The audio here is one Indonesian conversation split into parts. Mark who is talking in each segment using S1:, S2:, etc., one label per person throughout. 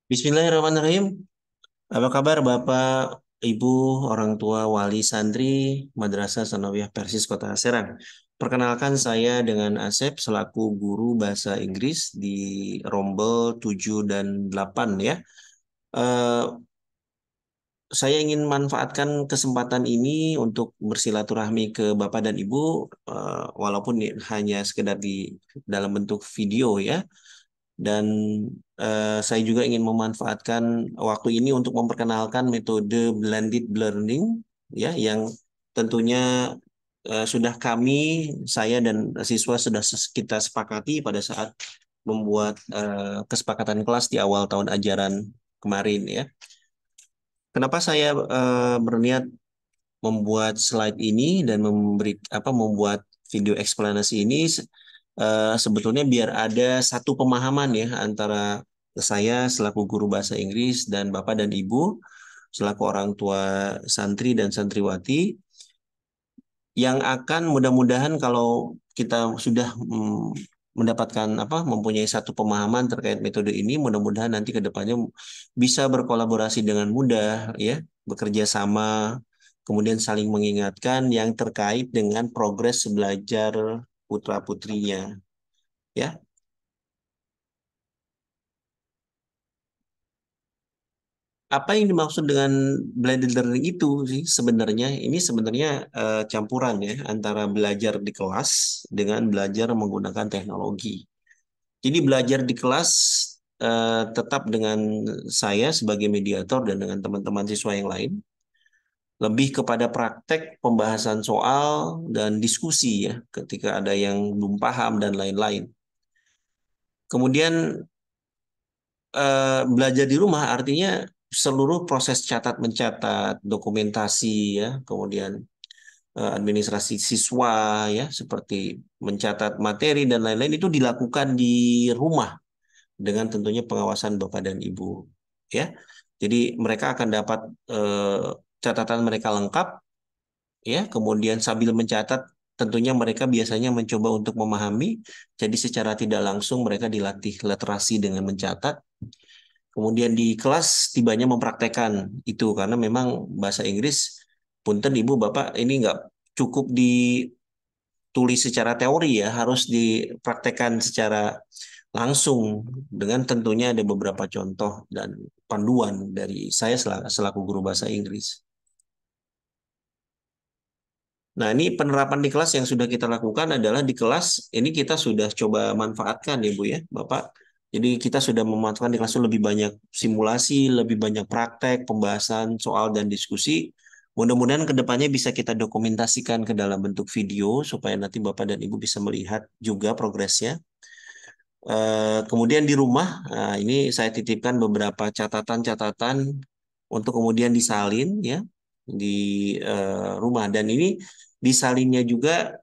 S1: Bismillahirrahmanirrahim. Apa kabar Bapak, Ibu, orang tua, wali, santri, Madrasah Sanawiyah Persis Kota Serang. Perkenalkan saya dengan Asep selaku guru bahasa Inggris di Rombel 7 dan 8 ya. Eh, saya ingin manfaatkan kesempatan ini untuk bersilaturahmi ke Bapak dan Ibu, walaupun hanya sekedar di dalam bentuk video ya. Dan saya juga ingin memanfaatkan waktu ini untuk memperkenalkan metode blended learning ya yang tentunya sudah saya dan siswa sudah kita sepakati pada saat membuat kesepakatan kelas di awal tahun ajaran kemarin ya. Kenapa saya berniat membuat slide ini dan membuat video eksplanasi ini sebetulnya biar ada satu pemahaman ya antara saya selaku guru bahasa Inggris dan Bapak dan Ibu selaku orang tua santri dan santriwati yang akan mudah-mudahan kalau kita sudah mendapatkan mempunyai satu pemahaman terkait metode ini, mudah-mudahan nanti ke depannya bisa berkolaborasi dengan mudah ya, bekerja sama, kemudian saling mengingatkan yang terkait dengan progres belajar putra-putrinya ya. Apa yang dimaksud dengan blended learning itu sih sebenarnya? Ini sebenarnya campuran ya antara belajar di kelas dengan belajar menggunakan teknologi. Jadi belajar di kelas tetap dengan saya sebagai mediator dan dengan teman-teman siswa yang lain, lebih kepada praktek pembahasan soal dan diskusi ya ketika ada yang belum paham dan lain-lain. Kemudian belajar di rumah artinya seluruh proses catat mencatat, dokumentasi ya, kemudian administrasi siswa ya, seperti mencatat materi dan lain-lain itu dilakukan di rumah dengan tentunya pengawasan Bapak dan Ibu ya. Jadi mereka akan dapat eh, catatan mereka lengkap ya, kemudian sambil mencatat tentunya mereka biasanya mencoba untuk memahami. Jadi secara tidak langsung mereka dilatih literasi dengan mencatat. Kemudian di kelas tibanya mempraktekkan itu karena memang bahasa Inggris, punten Ibu Bapak ini nggak cukup ditulis secara teori ya, harus dipraktekkan secara langsung dengan tentunya ada beberapa contoh dan panduan dari saya selaku guru bahasa Inggris. Nah, ini penerapan di kelas yang sudah kita lakukan adalah di kelas ini kita sudah coba manfaatkan ya Bu ya, Bapak. Jadi kita sudah memanfaatkan di kelas itu lebih banyak simulasi, lebih banyak praktek, pembahasan soal dan diskusi. Mudah-mudahan kedepannya bisa kita dokumentasikan ke dalam bentuk video supaya nanti Bapak dan Ibu bisa melihat juga progresnya. Kemudian di rumah, nah ini saya titipkan beberapa catatan-catatan untuk kemudian disalin ya di rumah. Dan ini disalinnya juga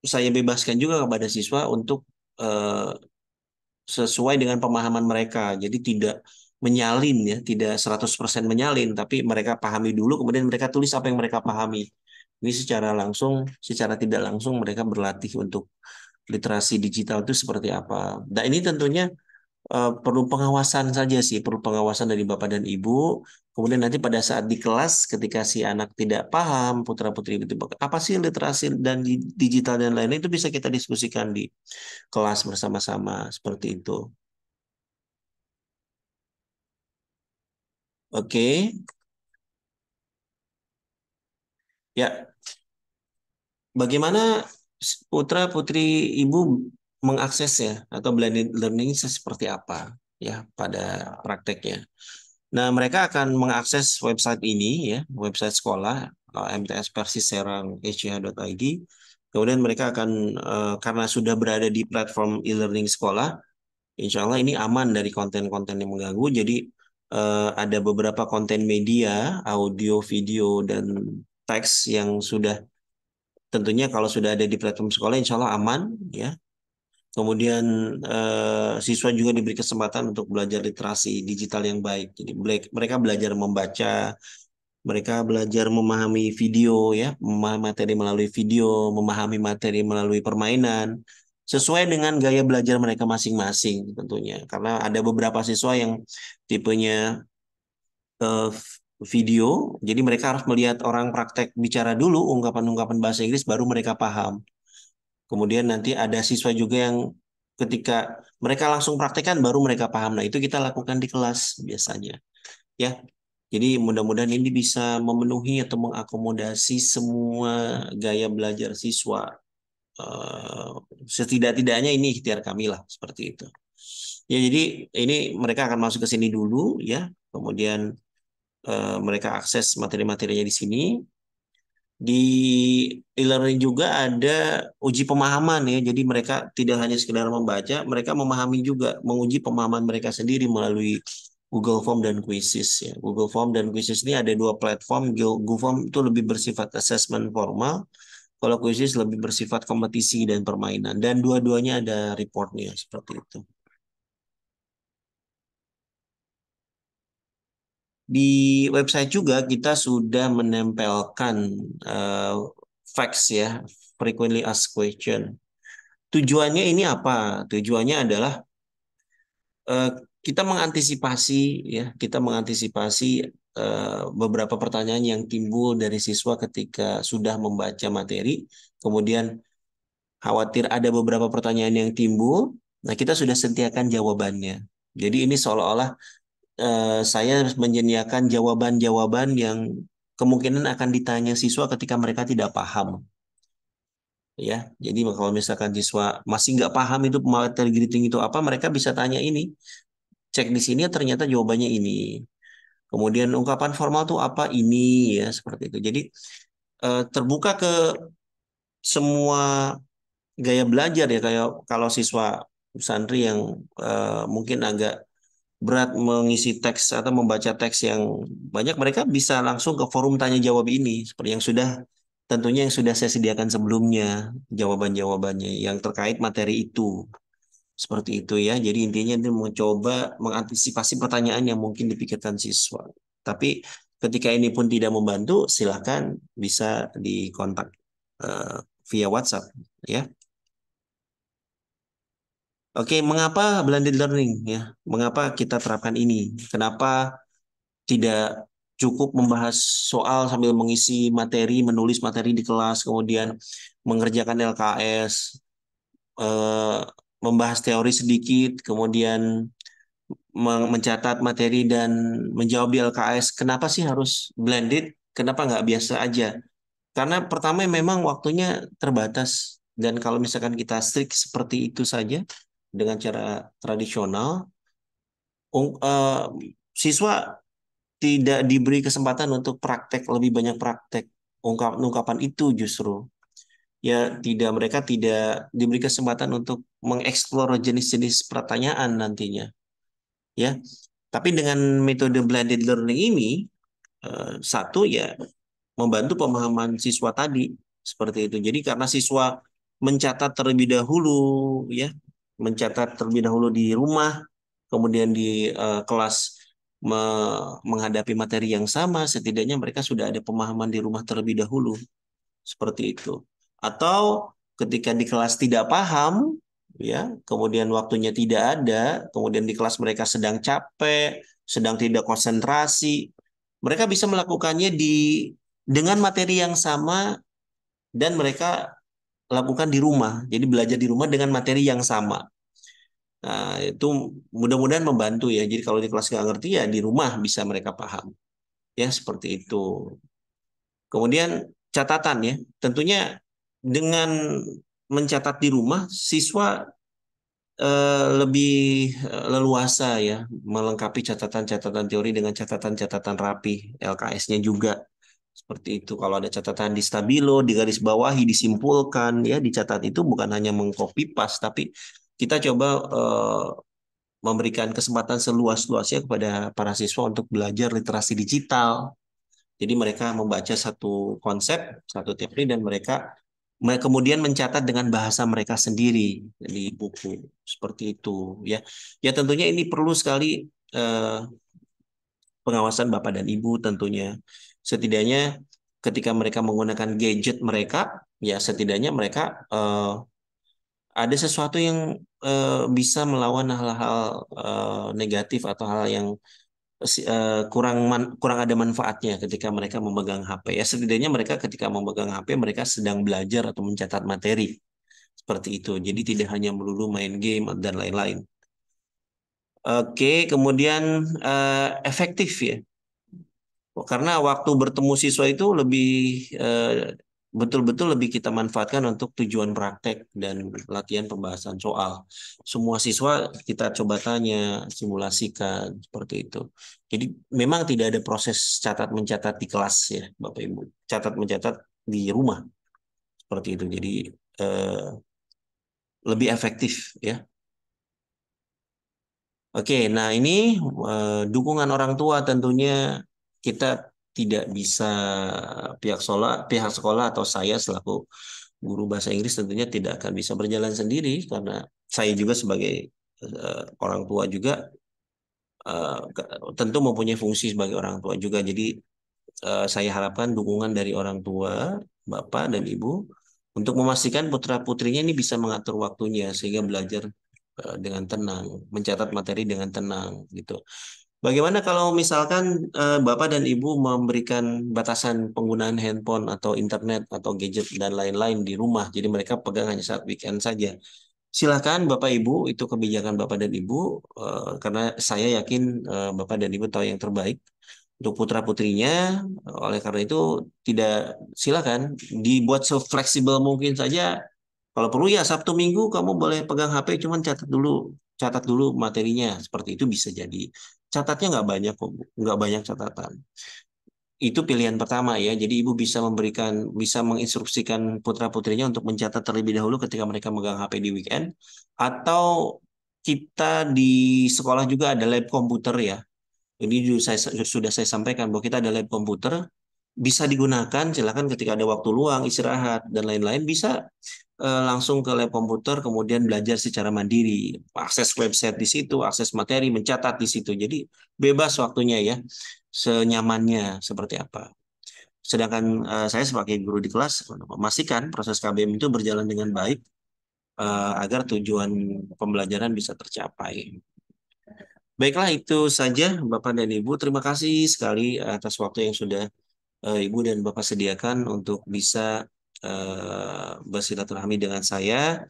S1: saya bebaskan juga kepada siswa untuk eh, sesuai dengan pemahaman mereka. Jadi tidak menyalin ya, tidak 100% menyalin, tapi mereka pahami dulu, kemudian mereka tulis apa yang mereka pahami. Ini secara langsung, secara tidak langsung mereka berlatih untuk literasi digital itu seperti apa. Nah ini tentunya perlu pengawasan saja sih, perlu pengawasan dari Bapak dan Ibu. Kemudian nanti pada saat di kelas, ketika si anak tidak paham, putra-putri itu apa sih literasi dan digital dan lain-lain itu bisa kita diskusikan di kelas bersama-sama seperti itu. Oke, ya. Bagaimana putra-putri Ibu mengaksesnya atau blended learning seperti apa ya pada prakteknya? Nah, mereka akan mengakses website ini ya, website sekolah MTS Persis Serang SCH.id. Kemudian mereka akan karena sudah berada di platform e-learning sekolah, insya Allah ini aman dari konten-konten yang mengganggu. Jadi ada beberapa konten media, audio, video, dan teks yang sudah tentunya kalau sudah ada di platform sekolah, insya Allah aman ya. Kemudian siswa juga diberi kesempatan untuk belajar literasi digital yang baik. Jadi mereka belajar membaca, mereka belajar memahami video ya, memahami materi melalui video, memahami materi melalui permainan. sesuai dengan gaya belajar mereka masing-masing tentunya. Karena ada beberapa siswa yang tipenya video, jadi mereka harus melihat orang praktek bicara dulu ungkapan-ungkapan bahasa Inggris baru mereka paham. Kemudian nanti ada siswa juga yang ketika mereka langsung praktekkan baru mereka paham. Nah, itu kita lakukan di kelas biasanya. Ya, jadi mudah-mudahan ini bisa memenuhi atau mengakomodasi semua gaya belajar siswa. Eh, Setidak-tidaknya ini ikhtiar kami lah seperti itu. Ya, jadi ini mereka akan masuk ke sini dulu ya. Kemudian mereka akses materi-materinya di sini. Di e-learning juga ada uji pemahaman ya. Jadi mereka tidak hanya sekedar membaca, mereka memahami juga, menguji pemahaman mereka sendiri melalui Google Form dan Quizzes ya. Google Form dan Quizzes ini ada dua platform. Google Form itu lebih bersifat assessment formal, kalau Quizzes lebih bersifat kompetisi dan permainan. Dan dua-duanya ada reportnya seperti itu. Di website juga kita sudah menempelkan eh, facts ya, frequently asked question. Tujuannya ini apa? Tujuannya adalah eh, kita mengantisipasi ya, kita mengantisipasi beberapa pertanyaan yang timbul dari siswa ketika sudah membaca materi, kemudian khawatir ada beberapa pertanyaan yang timbul, nah kita sudah sediakan jawabannya. Jadi ini seolah-olah saya menyediakan jawaban-jawaban yang kemungkinan akan ditanya siswa ketika mereka tidak paham. Ya, jadi kalau misalkan siswa masih nggak paham itu materi greeting itu apa, mereka bisa tanya ini, cek di sini ternyata jawabannya ini. Kemudian ungkapan formal tuh apa ini ya seperti itu. Jadi terbuka ke semua gaya belajar ya kayak kalau siswa santri yang mungkin agak berat mengisi teks atau membaca teks yang banyak, mereka bisa langsung ke forum tanya jawab ini seperti yang sudah tentunya yang sudah saya sediakan sebelumnya jawaban-jawabannya yang terkait materi itu. Seperti itu ya. Jadi intinya itu mencoba mengantisipasi pertanyaan yang mungkin dipikirkan siswa. Tapi ketika ini pun tidak membantu, silakan bisa dikontak eh, via WhatsApp ya. Oke, mengapa blended learning ya? Mengapa kita terapkan ini? Kenapa tidak cukup membahas soal sambil mengisi materi, menulis materi di kelas, kemudian mengerjakan LKS, eh, membahas teori sedikit, kemudian mencatat materi dan menjawab di LKS. Kenapa sih harus blended? Kenapa nggak biasa aja? Karena pertama memang waktunya terbatas dan kalau misalkan kita strict seperti itu saja dengan cara tradisional, siswa tidak diberi kesempatan untuk praktek lebih banyak praktek ungkapan itu justru ya tidak mereka tidak diberi kesempatan untuk mengeksplor jenis-jenis pertanyaan nantinya ya. Tapi dengan metode blended learning ini, satu ya membantu pemahaman siswa tadi seperti itu. Jadi karena siswa mencatat terlebih dahulu, ya, mencatat terlebih dahulu di rumah, kemudian di kelas menghadapi materi yang sama, setidaknya mereka sudah ada pemahaman di rumah terlebih dahulu seperti itu. Atau ketika di kelas tidak paham, ya, kemudian waktunya tidak ada, kemudian di kelas mereka sedang capek, sedang tidak konsentrasi, mereka bisa melakukannya dengan materi yang sama dan mereka lakukan di rumah. Jadi belajar di rumah dengan materi yang sama. Nah, itu mudah-mudahan membantu ya. Jadi kalau di kelas nggak ngerti ya di rumah bisa mereka paham. Ya, seperti itu. Kemudian catatan ya, tentunya dengan mencatat di rumah, siswa lebih leluasa ya melengkapi catatan-catatan teori dengan catatan-catatan rapi, LKS-nya juga seperti itu. Kalau ada catatan di stabilo, di garis bawahi, disimpulkan ya, dicatat itu bukan hanya mengcopy paste, tapi kita coba memberikan kesempatan seluas-luasnya kepada para siswa untuk belajar literasi digital. Jadi mereka membaca satu konsep, satu teori dan mereka kemudian mencatat dengan bahasa mereka sendiri di buku seperti itu ya. Ya tentunya ini perlu sekali eh, pengawasan Bapak dan Ibu tentunya. Setidaknya ketika mereka menggunakan gadget mereka, ya setidaknya mereka ada sesuatu yang bisa melawan hal-hal negatif atau hal yang kurang ada manfaatnya ketika mereka memegang HP. Ya setidaknya mereka ketika memegang HP mereka sedang belajar atau mencatat materi seperti itu. Jadi tidak hanya melulu main game dan lain-lain. Oke, kemudian efektif ya. Karena waktu bertemu siswa itu lebih eh, betul-betul lebih kita manfaatkan untuk tujuan praktek dan latihan pembahasan soal. Semua siswa kita coba tanya, simulasikan seperti itu. Jadi memang tidak ada proses catat mencatat di kelas ya, Bapak Ibu. Catat mencatat di rumah seperti itu. Jadi eh, lebih efektif ya. Oke, nah ini dukungan orang tua tentunya kita tidak bisa pihak sekolah atau saya selaku guru bahasa Inggris tentunya tidak akan bisa berjalan sendiri karena saya juga sebagai orang tua juga tentu mempunyai fungsi sebagai orang tua juga. Jadi saya harapkan dukungan dari orang tua, Bapak dan Ibu untuk memastikan putra-putrinya ini bisa mengatur waktunya sehingga belajar dengan tenang, mencatat materi dengan tenang gitu. Bagaimana kalau misalkan Bapak dan Ibu memberikan batasan penggunaan handphone atau internet atau gadget dan lain-lain di rumah, jadi mereka pegang hanya saat weekend saja. Silakan Bapak Ibu, itu kebijakan Bapak dan Ibu, karena saya yakin Bapak dan Ibu tahu yang terbaik untuk putra-putrinya. Oleh karena itu, tidak silakan dibuat se-fleksibel mungkin saja. Kalau perlu ya Sabtu Minggu kamu boleh pegang HP, cuman catat dulu materinya. Seperti itu bisa jadi. Catatnya nggak banyak kok, Bu. Nggak banyak catatan. Itu pilihan pertama ya. Jadi ibu bisa menginstruksikan putra-putrinya untuk mencatat terlebih dahulu ketika mereka megang HP di weekend. Atau kita di sekolah juga ada lab komputer ya. Ini sudah saya sampaikan bahwa kita ada lab komputer bisa digunakan. Silakan ketika ada waktu luang, istirahat dan lain-lain bisa langsung ke lab komputer kemudian belajar secara mandiri. Akses website di situ, akses materi, mencatat di situ. Jadi bebas waktunya ya, senyamannya seperti apa. Sedangkan saya sebagai guru di kelas memastikan proses KBM itu berjalan dengan baik agar tujuan pembelajaran bisa tercapai. Baiklah itu saja Bapak dan Ibu. Terima kasih sekali atas waktu yang sudah Ibu dan Bapak sediakan untuk bisa bersilaturahmi dengan saya.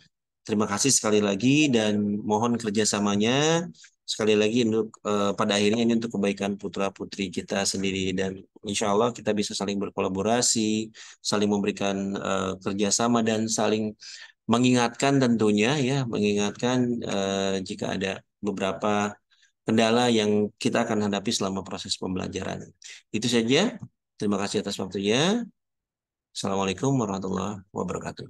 S1: Terima kasih sekali lagi dan mohon kerjasamanya sekali lagi untuk pada akhirnya ini untuk kebaikan putra putri kita sendiri dan insya Allah kita bisa saling berkolaborasi, saling memberikan kerjasama dan saling mengingatkan tentunya ya, mengingatkan jika ada beberapa kendala yang kita akan hadapi selama proses pembelajaran. Itu saja. Terima kasih atas waktunya. Assalamualaikum warahmatullahi wabarakatuh.